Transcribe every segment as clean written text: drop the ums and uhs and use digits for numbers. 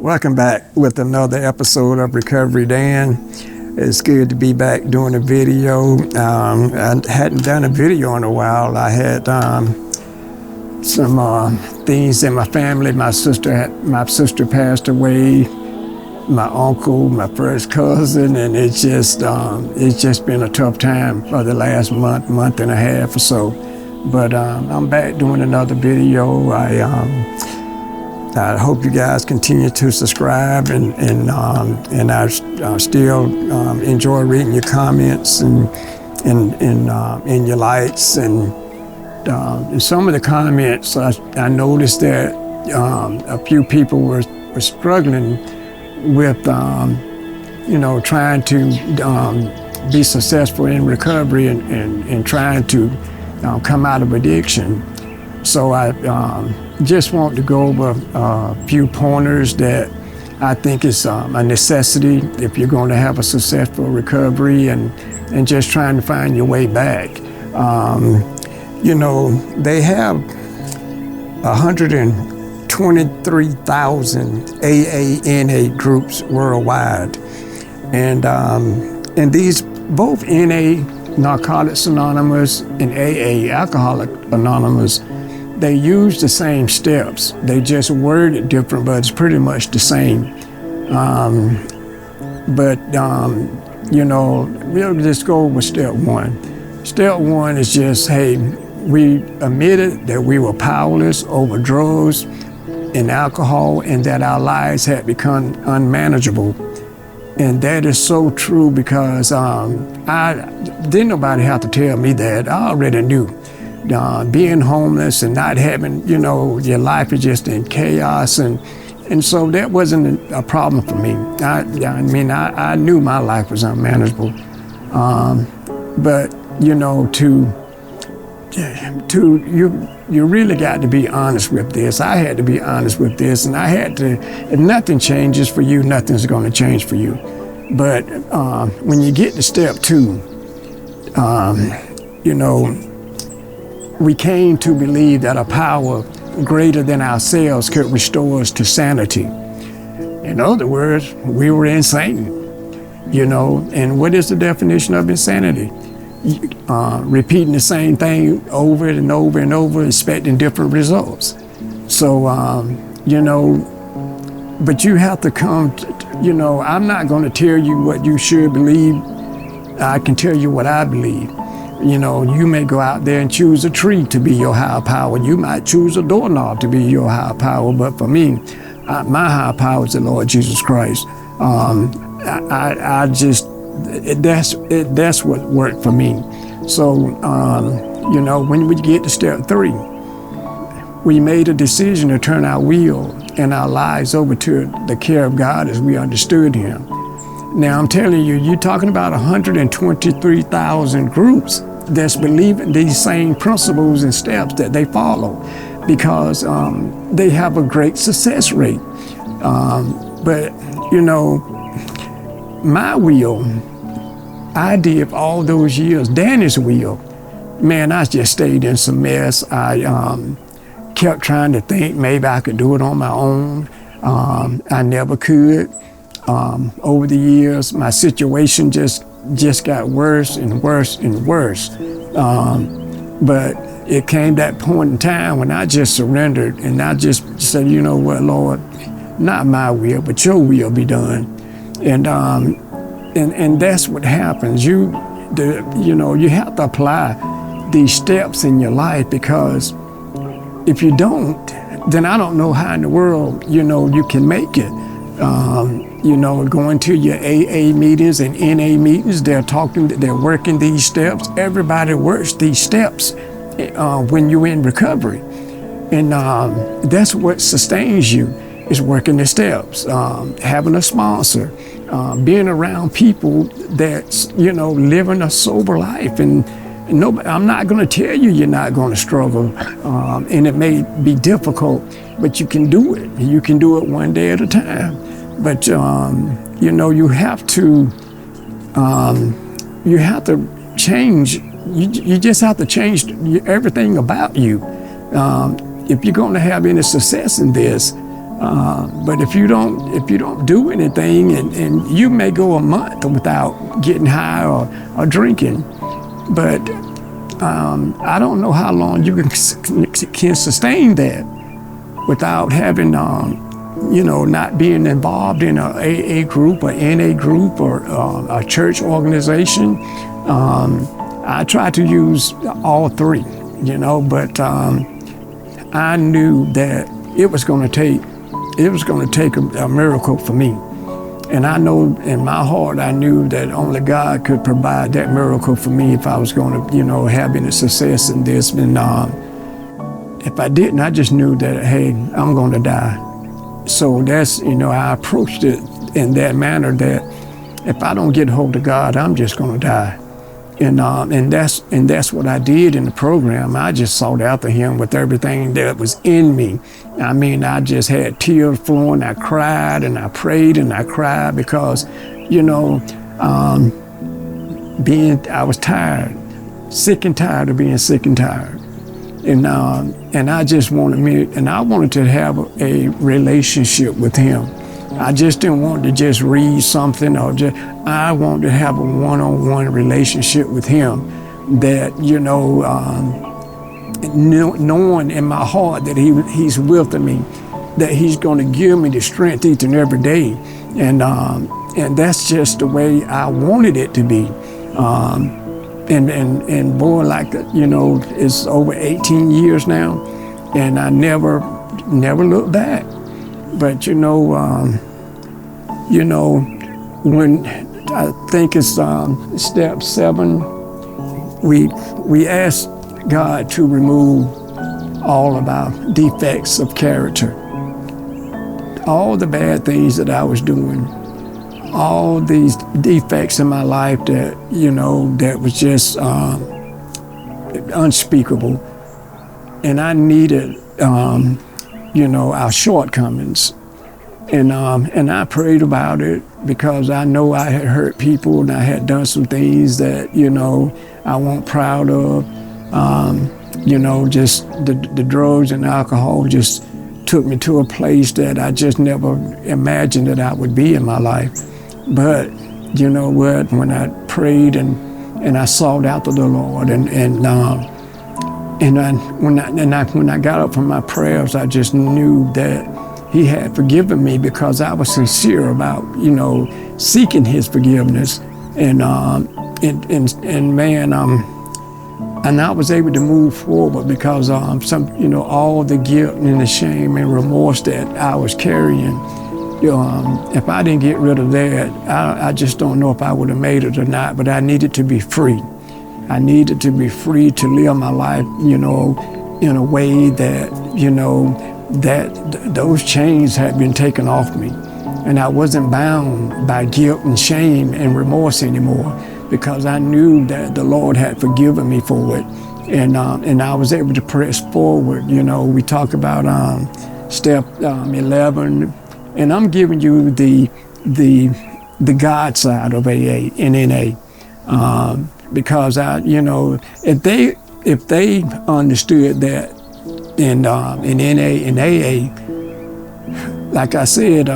Welcome back with another episode of Recovery Dan. It's good to be back doing a video. I hadn't done a video in a while. I had some things in my family. My sister passed away. My uncle, my first cousin, and it's just been a tough time for the last month and a half or so. But I'm back doing another video. I hope you guys continue to subscribe, and I still enjoy reading your comments and your likes, and some of the comments I noticed that a few people were struggling with trying to be successful in recovery and trying to come out of addiction. So I just want to go over a few pointers that I think is a necessity if you're going to have a successful recovery and just trying to find your way back. They have 123,000 AA/NA groups worldwide, and these both NA, Narcotics Anonymous, and AA, Alcoholic Anonymous, they use the same steps. They just word it different, but it's pretty much the same. We'll just go with step one. Step one is just, hey, we admitted that we were powerless over drugs and alcohol, and that our lives had become unmanageable. And that is so true, because didn't nobody have to tell me that. I already knew. Being homeless and not having, your life is just in chaos, and so that wasn't a problem for me. I knew my life was unmanageable, but you really got to be honest with this. I had to be honest with this, and I had to. If nothing changes for you, nothing's going to change for you. But when you get to step two, we came to believe that a power greater than ourselves could restore us to sanity. In other words, we were insane, and what is the definition of insanity? Repeating the same thing over and over and over, expecting different results. So, but you have to come I'm not going to tell you what you should believe. I can tell you what I believe. You may go out there and choose a tree to be your higher power. You might choose a doorknob to be your higher power. But for me, my higher power is the Lord Jesus Christ. That's what worked for me. So, when we get to step three, we made a decision to turn our will and our lives over to the care of God as we understood Him. Now, I'm telling you, you're talking about 123,000 groups that's believing these same principles and steps that they follow, because they have a great success rate. But my will, I did all those years. Danny's will, man, I just stayed in some mess. I kept trying to think maybe I could do it on my own. I never could. Over the years, my situation just got worse and worse and worse. But it came that point in time when I just surrendered, and I just said, you know what, Lord, not my will, but your will be done. And that's what happens. You have to apply these steps in your life, because if you don't, then I don't know how in the world, you can make it. Going to your AA meetings and NA meetings, they're working these steps. Everybody works these steps when you're in recovery. And that's what sustains you, is working the steps, having a sponsor, being around people that's, living a sober life. And nobody, I'm not going to tell you you're not going to struggle, and it may be difficult, but you can do it. You can do it one day at a time. But you have to change. You just have to change everything about you. If you're going to have any success in this, But if you don't do anything, and you may go a month without getting high or drinking, but I don't know how long you can sustain that without having, not being involved in a AA group or NA group or a church organization. I try to use all three, but I knew that it was going to take a miracle for me. And I know in my heart, I knew that only God could provide that miracle for me if I was going to, have any success in this. And if I didn't, I just knew that, hey, I'm going to die. So that's, I approached it in that manner that if I don't get hold of God, I'm just going to die. And that's what I did in the program. I just sought after Him with everything that was in me. I mean, I just had tears flowing. I cried and I prayed and I cried because, I was tired, sick and tired of being sick and tired. And I just wanted to have a relationship with Him. I just didn't want to just read something I wanted to have a one-on-one relationship with Him that, knowing in my heart that He's with me, that He's going to give me the strength each and every day. And that's just the way I wanted it to be. And boy, it's over 18 years now, and I never looked back. But when I think it's step 7, we ask God to remove all of our defects of character, all the bad things that I was doing, all these defects in my life that that was just unspeakable, and I needed our shortcomings. And I prayed about it because I know I had hurt people and I had done some things that, I wasn't proud of. Just the drugs and alcohol just took me to a place that I just never imagined that I would be in my life. But you know what, when I prayed and I sought after the Lord when I got up from my prayers, I just knew that He had forgiven me because I was sincere about, seeking His forgiveness. And I was able to move forward because all the guilt and the shame and remorse that I was carrying, if I didn't get rid of that, I just don't know if I would have made it or not, but I needed to be free. I needed to be free to live my life, in a way that, that those chains had been taken off me. And I wasn't bound by guilt and shame and remorse anymore because I knew that the Lord had forgiven me for it. And I was able to press forward. We talk about step 11, and I'm giving you the God side of AA and NA. Because if they understood that in NA and AA, like I said,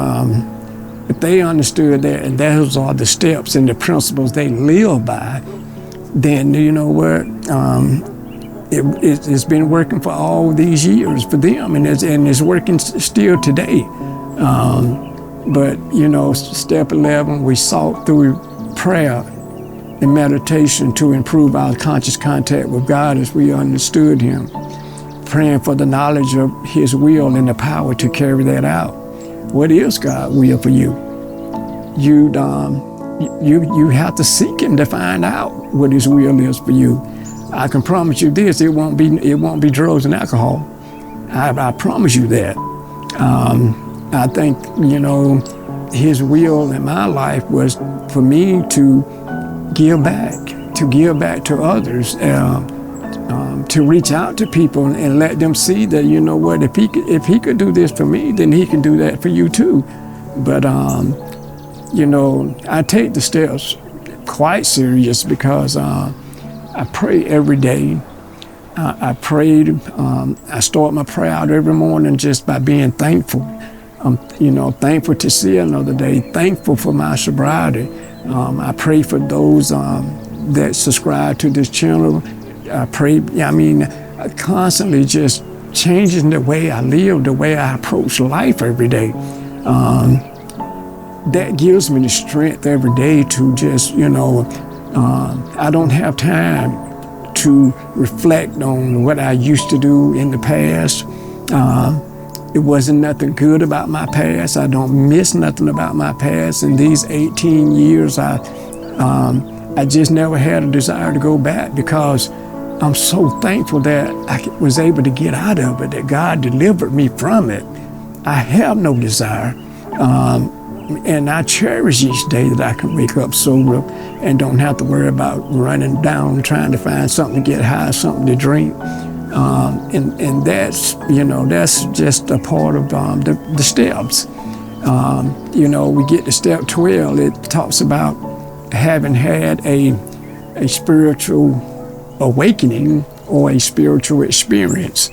if they understood that and those are the steps and the principles they live by, then you know what, it's been working for all these years for them, and it's working still today. But step 11, we sought through prayer and meditation to improve our conscious contact with God as we understood Him, praying for the knowledge of His will and the power to carry that out. What is God's will for you? You have to seek Him to find out what His will is for you. I can promise you this: it won't be drugs and alcohol. I promise you that. I think His will in my life was for me to give back to others, to reach out to people and let them see that, what, if he could do this for me, then He can do that for you too. But I take the steps quite serious because I pray every day. I prayed. I start my prayer out every morning just by being thankful. I'm, thankful to see another day, thankful for my sobriety. I pray for those that subscribe to this channel. I pray, constantly just changing the way I live, the way I approach life every day. That gives me the strength every day to just, I don't have time to reflect on what I used to do in the past. It wasn't nothing good about my past. I don't miss nothing about my past. In these 18 years, I just never had a desire to go back, because I'm so thankful that I was able to get out of it, that God delivered me from it. I have no desire. And I cherish each day that I can wake up sober and don't have to worry about running down, trying to find something to get high, something to drink. And that's, that's just a part of the steps. We get to step 12. It talks about having had a spiritual awakening or a spiritual experience.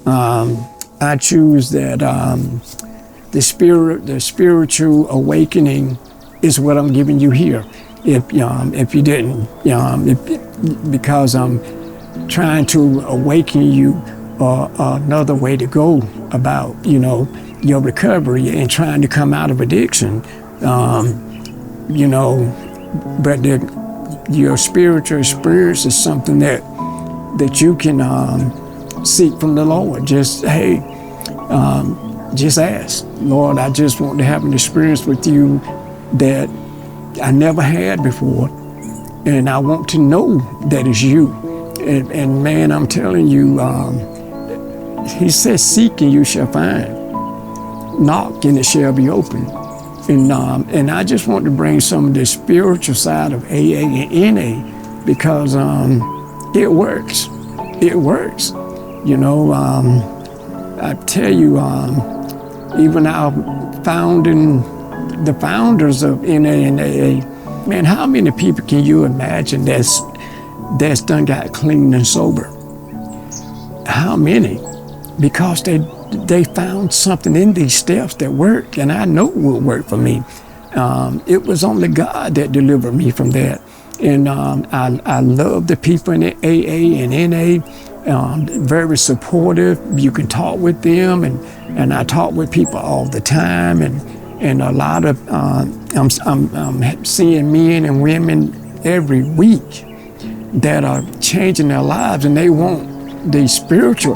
I choose that the spiritual awakening is what I'm giving you here. If you didn't, because I'm trying to awaken you another way to go about, your recovery and trying to come out of addiction. But your spiritual experience is something that you can seek from the Lord. Just, hey, just ask, Lord, I just want to have an experience with you that I never had before, and I want to know that it's you. And man, I'm telling you, he says, seek and you shall find. Knock and it shall be open. And I just want to bring some of the spiritual side of AA and NA, because it works. It works. I tell you, even the founders of NA and AA, man, how many people can you imagine that's done got clean and sober? How many? Because they found something in these steps that worked, and I know it will work for me. It was only God that delivered me from that. And I love the people in AA and NA. Very supportive. You can talk with them, and I talk with people all the time, and a lot of I'm seeing men and women every week that are changing their lives, and they want the spiritual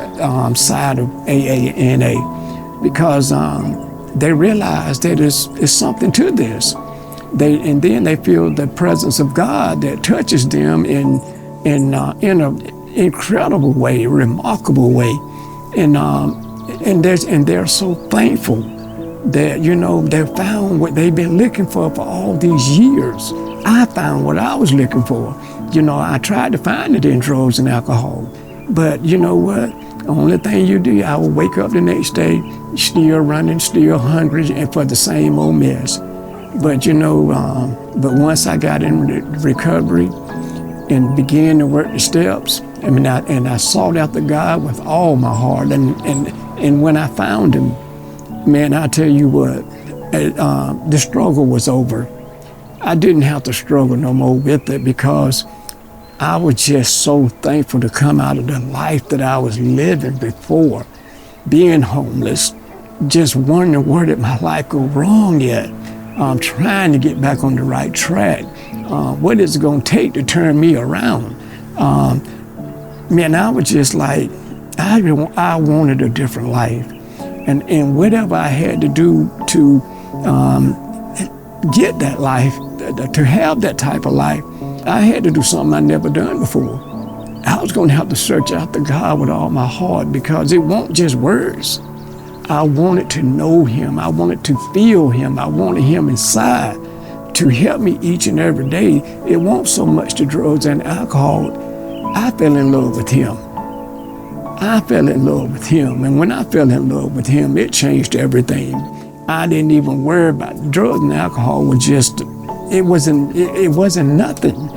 side of AA and NA, because they realize that it's something to this. And then they feel the presence of God that touches them in an incredible way, remarkable way, and they're so thankful that they found what they've been looking for all these years. I found what I was looking for. I tried to find it in drugs and alcohol, but you know what? The only thing you do, I would wake up the next day, still running, still hungry, and for the same old mess. But but once I got in recovery and began to work the steps, I sought after God with all my heart, and when I found Him, man, I tell you what, the struggle was over. I didn't have to struggle no more with it, because I was just so thankful to come out of the life that I was living before, being homeless, just wondering where did my life go wrong yet. Trying to get back on the right track. What is it going to take to turn me around? Man, I was just like, I wanted a different life. And whatever I had to do to get that life, to have that type of life, I had to do something I'd never done before. I was going to have to search after God with all my heart, because it won't just words. I wanted to know Him. I wanted to feel Him. I wanted Him inside to help me each and every day. It won't so much the drugs and alcohol. I fell in love with Him. I fell in love with Him. And when I fell in love with Him, it changed everything. I didn't even worry about the drugs and alcohol. It wasn't nothing,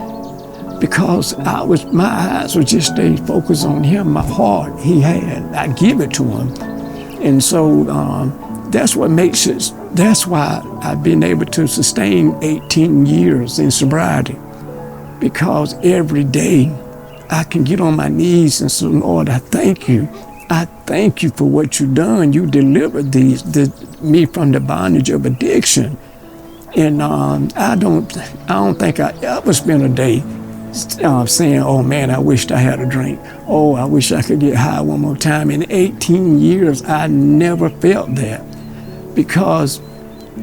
because my eyes would just stay focused on Him. My heart, He had. I give it to Him. And so That's what makes it, that's why I've been able to sustain 18 years in sobriety, because every day I can get on my knees and say, Lord, I thank you. I thank you for what you've done. You delivered me from the bondage of addiction. And I don't think I ever spent a day saying, oh man, I wished I had a drink. Oh, I wish I could get high one more time. In 18 years, I never felt that, because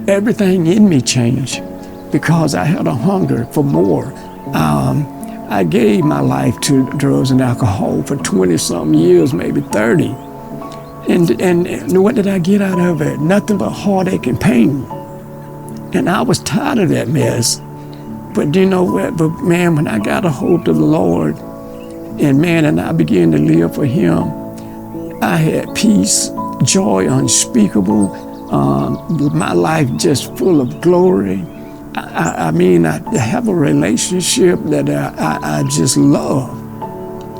everything in me changed, because I had a hunger for more. I gave my life to drugs and alcohol for 20-something years, maybe 30. And what did I get out of it? Nothing but heartache and pain. And I was tired of that mess. But you know what? But man, when I got a hold of the Lord, and I began to live for Him, I had peace, joy unspeakable, my life just full of glory. I have a relationship that I just love.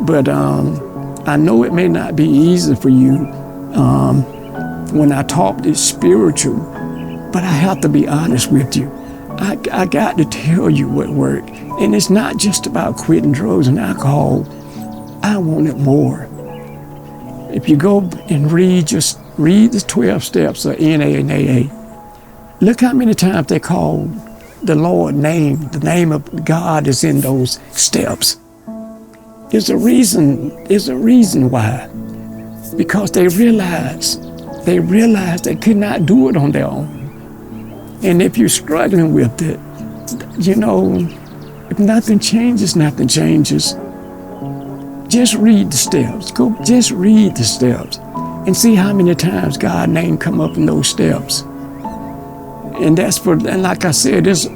But I know it may not be easy for you when I talk this spiritual, but I have to be honest with you. I got to tell you what worked. And it's not just about quitting drugs and alcohol. I wanted more. If you go and just read the 12 steps of NA and AA, look how many times they call the Lord name. The name of God is in those steps. There's a reason why. Because they realized they could not do it on their own. And if you're struggling with it, you know, if nothing changes, nothing changes. Just read the steps. Just read the steps and see how many times God's name come up in those steps. And like I said, if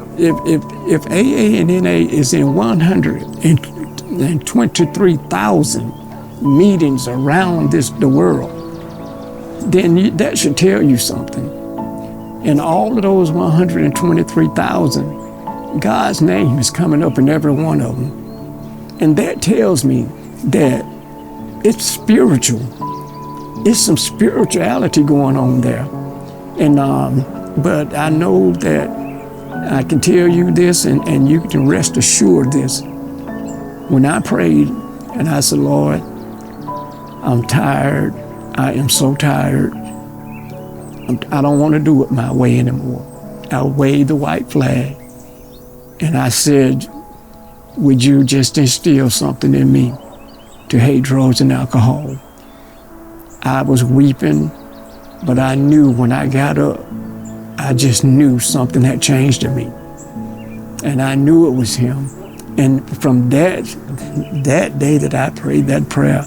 AA and NA is in 123,000 meetings around the world, then that should tell you something. And all of those 123,000, God's name is coming up in every one of them. And that tells me that it's spiritual. It's some spirituality going on there. And but I know that I can tell you this, and you can rest assured this. When I prayed and I said, Lord, I'm tired. I am so tired. I don't want to do it my way anymore. I waved the white flag and I said, would you just instill something in me to hate drugs and alcohol? I was weeping, but I knew when I got up, I just knew something had changed in me. And I knew it was Him. And from that day that I prayed that prayer,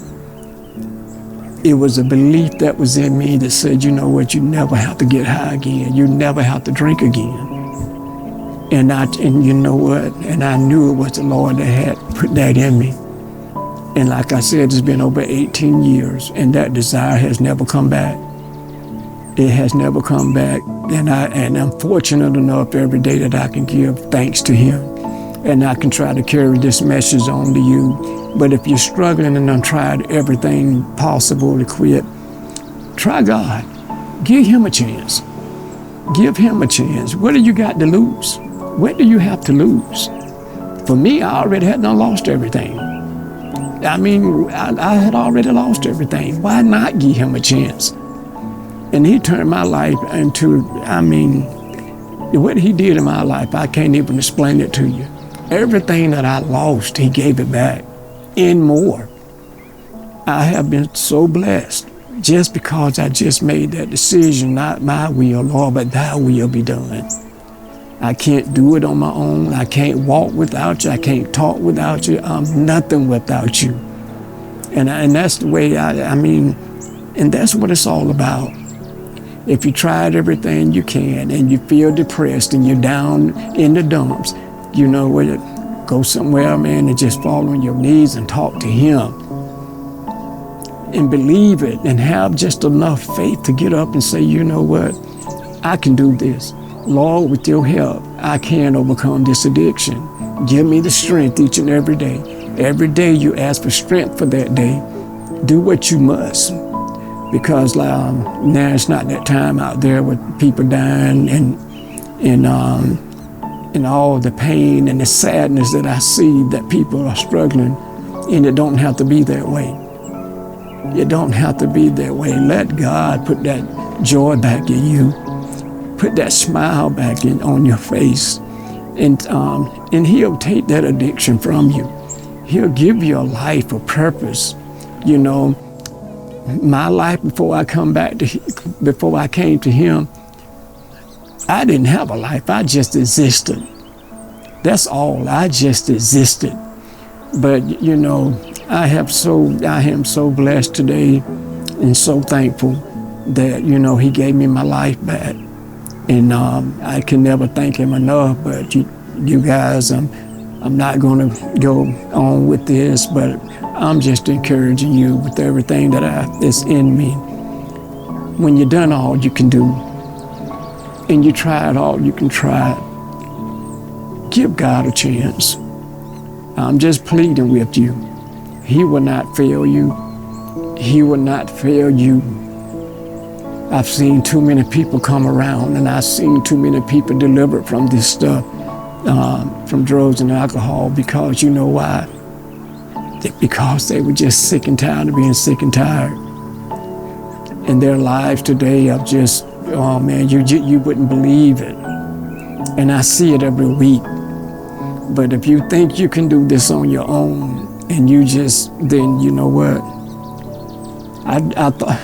it was a belief that was in me that said, you know what, you never have to get high again. You never have to drink again. And you know what? And I knew it was the Lord that had put that in me. And like I said, it's been over 18 years, and that desire has never come back. It has never come back. And I'm fortunate enough every day that I can give thanks to Him. And I can try to carry this message on to you. But if you're struggling and I've tried everything possible to quit, try God. Give Him a chance. Give Him a chance. What do you got to lose? What do you have to lose? For me, I already had done lost everything. I mean, I had already lost everything. Why not give Him a chance? And He turned my life into, what He did in my life, I can't even explain it to you. Everything that I lost, He gave it back and more. I have been so blessed just because I just made that decision, not my will, Lord, but Thy will be done. I can't do it on my own. I can't walk without you. I can't talk without you. I'm nothing without you. And that's the way and that's what it's all about. If you tried everything you can and you feel depressed and you're down in the dumps, you know what? Go somewhere, man, and just fall on your knees and talk to Him. And believe it and have just enough faith to get up and say, you know what? I can do this. Lord, with your help, I can overcome this addiction. Give me the strength each and every day. Every day you ask for strength for that day. Do what you must. because now it's not that time out there with people dying and all the pain and the sadness that I see that people are struggling, and it don't have to be that way. It don't have to be that way. Let God put that joy back in you, put that smile back on your face, and He'll take that addiction from you. He'll give you a life of purpose. You know, my life before I came to Him, I didn't have a life. I just existed. That's all. I just existed. But you know, I am so blessed today and so thankful that, you know, He gave me my life back. And I can never thank Him enough. But you guys, I'm not going to go on with this, but I'm just encouraging you with everything that's in me. When you've done all you can do, and you tried all you can try, give God a chance. I'm just pleading with you. He will not fail you. He will not fail you. I've seen too many people come around, and I've seen too many people delivered from this stuff, from drugs and alcohol, because you know why? Because they were just sick and tired of being sick and tired. And their lives today are just, oh man, you wouldn't believe it. And I see it every week. But if you think you can do this on your own, and then you know what? I thought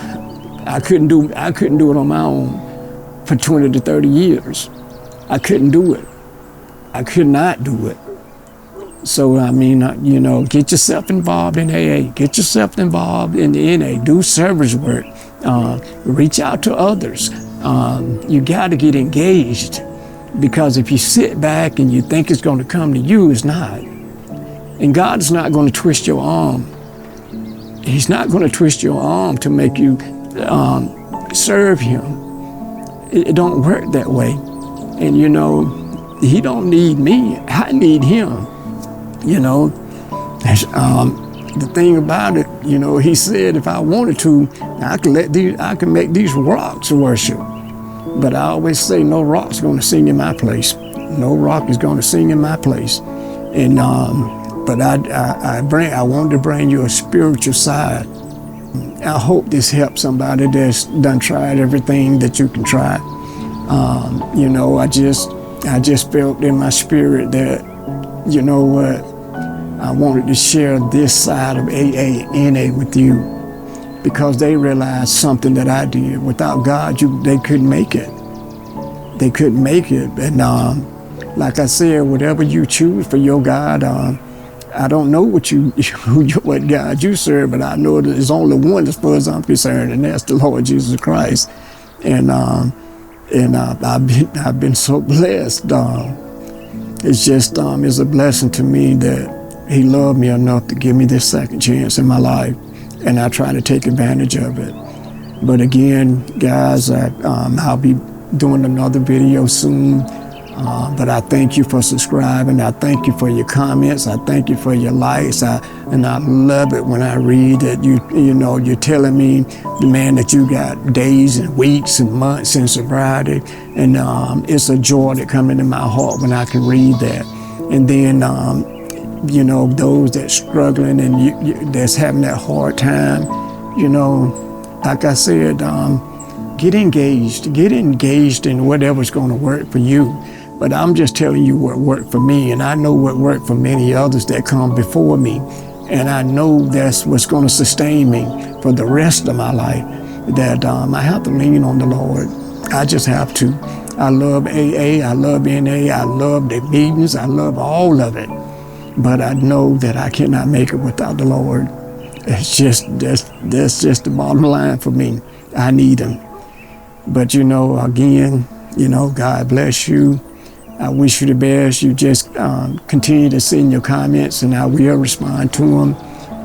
I couldn't do it on my own for 20 to 30 years. I couldn't do it. I could not do it. So, I mean, you know, get yourself involved in AA. Get yourself involved in the NA. Do service work. Reach out to others. You got to get engaged, because if you sit back and you think it's going to come to you, it's not. And God's not going to twist your arm. He's not going to twist your arm to make you serve Him. It don't work that way. And, you know, He don't need me. I need Him. You know, the thing about it, you know, He said if I wanted to, I can make these rocks worship. But I always say no rock's going to sing in my place. No rock is going to sing in my place. And but I wanted to bring you a spiritual side. I hope this helps somebody that's done tried everything that you can try. You know, I just felt in my spirit that, you know what, I wanted to share this side of AA, NA with you, because they realized something that I did. Without God, they couldn't make it. They couldn't make it. And like I said, whatever you choose for your God, I don't know what God you serve, but I know there's only one as far as I'm concerned, and that's the Lord Jesus Christ. And I've been so blessed. It's just it's a blessing to me that He loved me enough to give me this second chance in my life, and I try to take advantage of it. But again, guys, I'll be doing another video soon. But I thank you for subscribing. I thank you for your comments. I thank you for your likes. And I love it when I read that you're telling me, man, that you got days and weeks and months in sobriety. And it's a joy that comes into my heart when I can read that. And then, you know, those that's struggling and that's having that hard time, you know, like I said, get engaged in whatever's going to work for you. But I'm just telling you what worked for me, and I know what worked for many others that come before me. And I know that's what's going to sustain me for the rest of my life, that I have to lean on the Lord. I just have to. I love AA, I love NA, I love the meetings, I love all of it. But I know that I cannot make it without the Lord. It's just, that's just the bottom line for me. I need Him. But you know, again, you know, God bless you. I wish you the best. You just continue to send your comments, and I will respond to them.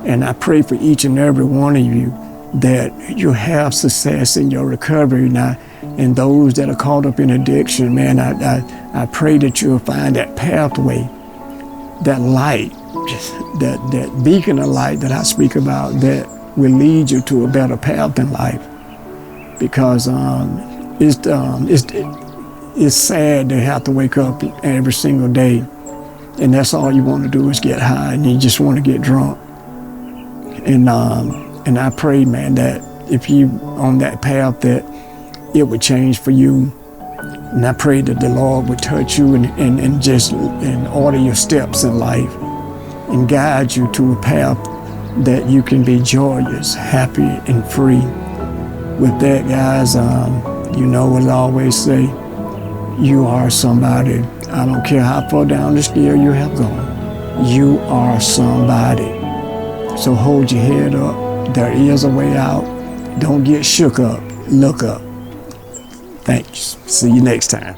And I pray for each and every one of you that you have success in your recovery now. And those that are caught up in addiction, man, I pray that you'll find that pathway, that light, that beacon of light that I speak about, that will lead you to a better path in life. because it's sad to have to wake up every single day and that's all you want to do is get high and you just want to get drunk. And I pray, man, that if you on that path that it would change for you. And I pray that the Lord would touch you and just order your steps in life and guide you to a path that you can be joyous, happy, and free. With that, guys, you know what I always say, you are somebody. I don't care how far down the scale you have gone. You are somebody. So hold your head up. There is a way out. Don't get shook up. Look up. Thanks. See you next time.